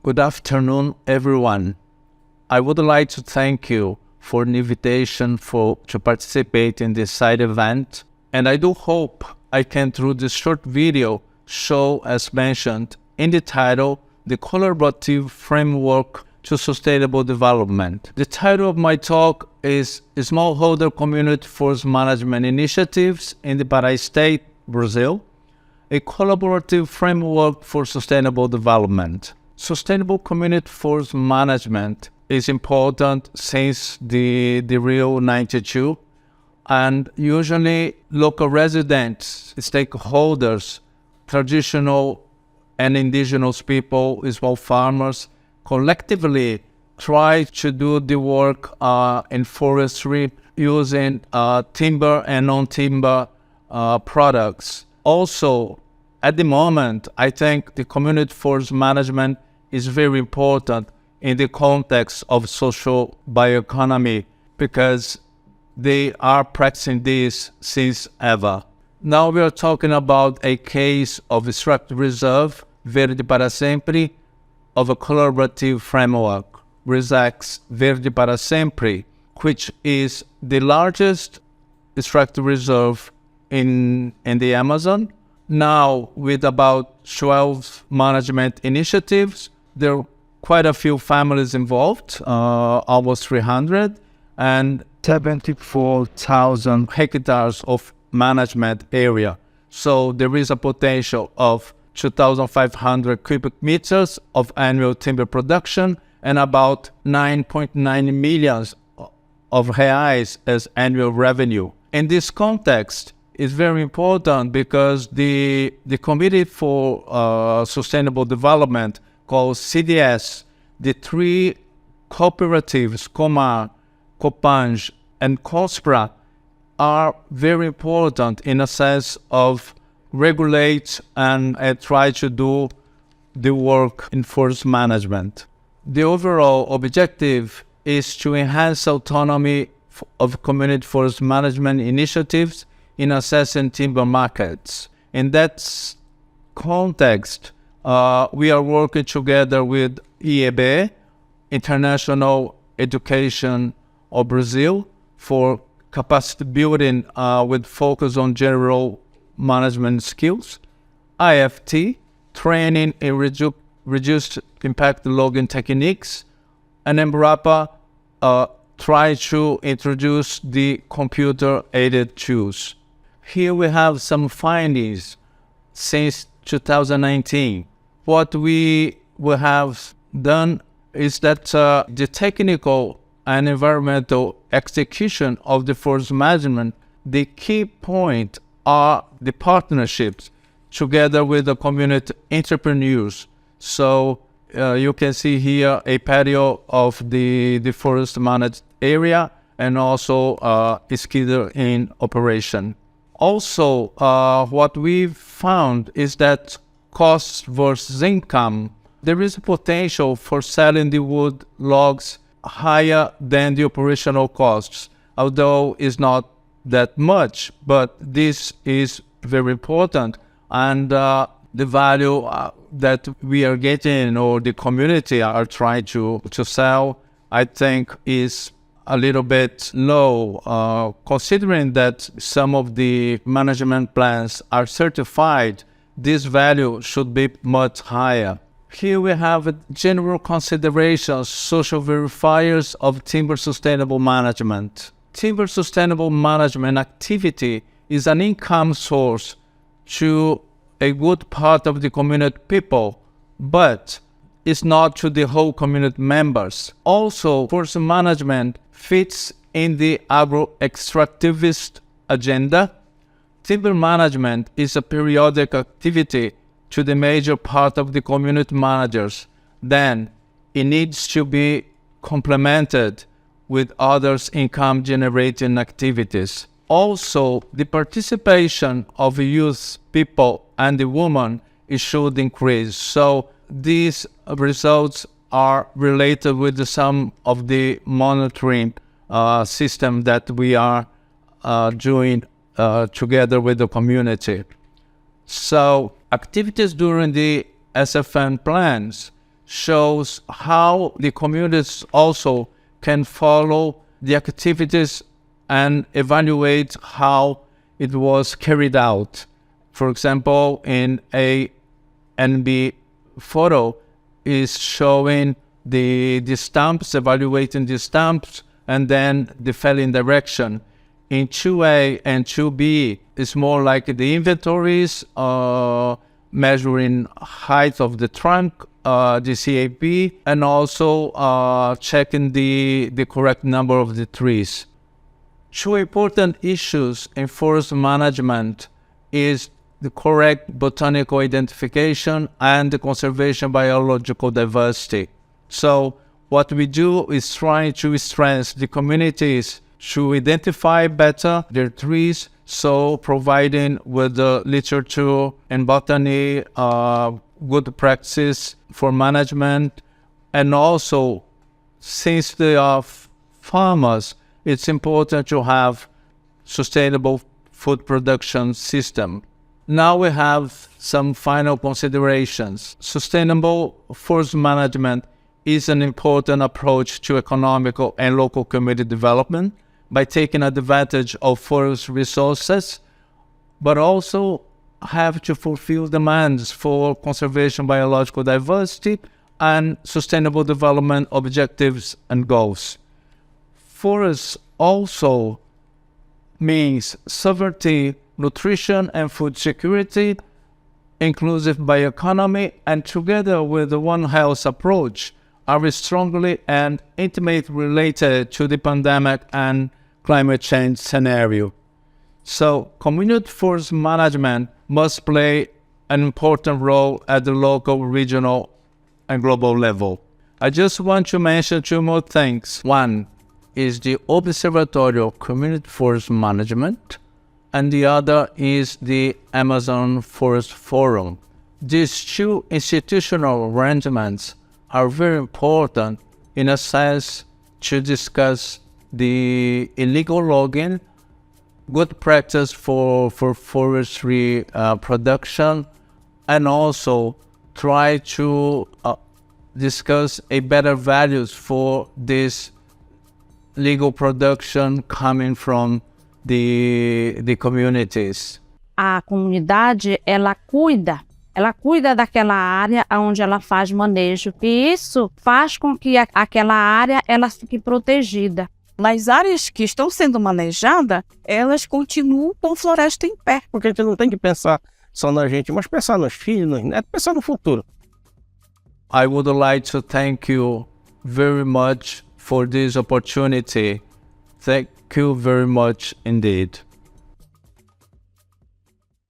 Good afternoon, everyone. I would like to thank you for the invitation to participate in this side event, and I do hope I can, through this short video, show, as mentioned in the title, the collaborative framework to sustainable development. The title of my talk is Smallholder Community Forest Management Initiatives in the Pará State, Brazil, a collaborative framework for sustainable development. Sustainable community forest management is important since the Rio 92, and usually local residents, stakeholders, traditional and indigenous people, small farmers, collectively try to do the work in forestry using timber and non-timber products. Also, at the moment, I think the community forest management is very important in the context of social bioeconomy because they are practicing this since ever. Now we are talking about a case of extractive reserve, Verde para Sempre, of a collaborative framework, Resex Verde para Sempre, which is the largest extractive reserve in the Amazon. Now, with about 12 management initiatives, there are quite a few families involved, almost 300, and 74,000 hectares of management area. So there is a potential of 2,500 cubic meters of annual timber production and about 9.9 million of reais as annual revenue. In this context, it's very important because the Committee for Sustainable Development, called CDS, the three cooperatives, Comar, Copange, and COSPRA, are very important in a sense of regulate and try to do the work in forest management. The overall objective is to enhance autonomy of community forest management initiatives in assessing timber markets. In that context, we are working together with IEB, International Education of Brazil, for capacity building with focus on general management skills, IFT, training in reduced impact logging techniques, and EMBRAPA try to introduce the computer-aided tools. Here we have some findings since 2019. What we have done is that the technical and environmental execution of the forest management, the key point are the partnerships together with the community entrepreneurs. So you can see here a patio of the forest managed area and also a skidder in operation. Also, what we've found is that cost versus income, there is a potential for selling the wood logs higher than the operational costs, although it's not that much, but this is very important. And the value that we are getting or the community are trying to sell, I think is a little bit low, considering that some of the management plans are certified. This value should be much higher. Here we have general considerations, social verifiers of timber sustainable management. Timber sustainable management activity is an income source to a good part of the community people, but it's not to the whole community members. Also, forest management fits in the agro-extractivist agenda. Timber management is a periodic activity to the major part of the community managers. Then it needs to be complemented with others income generating activities. Also, the participation of youth people and the women should increase. So these results are related with some of the monitoring system that we are doing together with the community. So activities during the SFN plans shows how the communities also can follow the activities and evaluate how it was carried out. For example, in A and B photo is showing the stumps, evaluating the stumps, and then the felling direction. In 2A and 2B, it's more like the inventories, measuring height of the trunk, the CAP, and also checking the correct number of the trees. Two important issues in forest management is the correct botanical identification and the conservation biological diversity. So what we do is try to strengthen the communities to identify better their trees, so providing with the literature and botany, good practice for management, and also since they are farmers, it's important to have sustainable food production system. Now we have some final considerations. Sustainable forest management is an important approach to economical and local community development by taking advantage of forest resources, but also have to fulfill demands for conservation, biological diversity, and sustainable development objectives and goals. Forests also means sovereignty, nutrition and food security, inclusive bioeconomy, and together with the One Health approach, are strongly and intimately related to the pandemic and climate change scenario. So, community forest management must play an important role at the local, regional, and global level. I just want to mention two more things. One is the Observatory of Community Forest Management, and the other is the Amazon Forest Forum. These two institutional arrangements are very important in a sense to discuss the illegal logging, good practice for forestry production, and also try to discuss a better values for this legal production coming from the communities. A comunidade, ela cuida daquela área onde ela faz manejo, e isso faz com que aquela área ela fique protegida. Nas áreas que estão sendo manejadas, elas continuam com floresta em pé. Porque a gente não tem que pensar só na gente, mas pensar nos filhos, nos netos, pensar no futuro. I would like to thank you very much for this opportunity. Thank you very much indeed.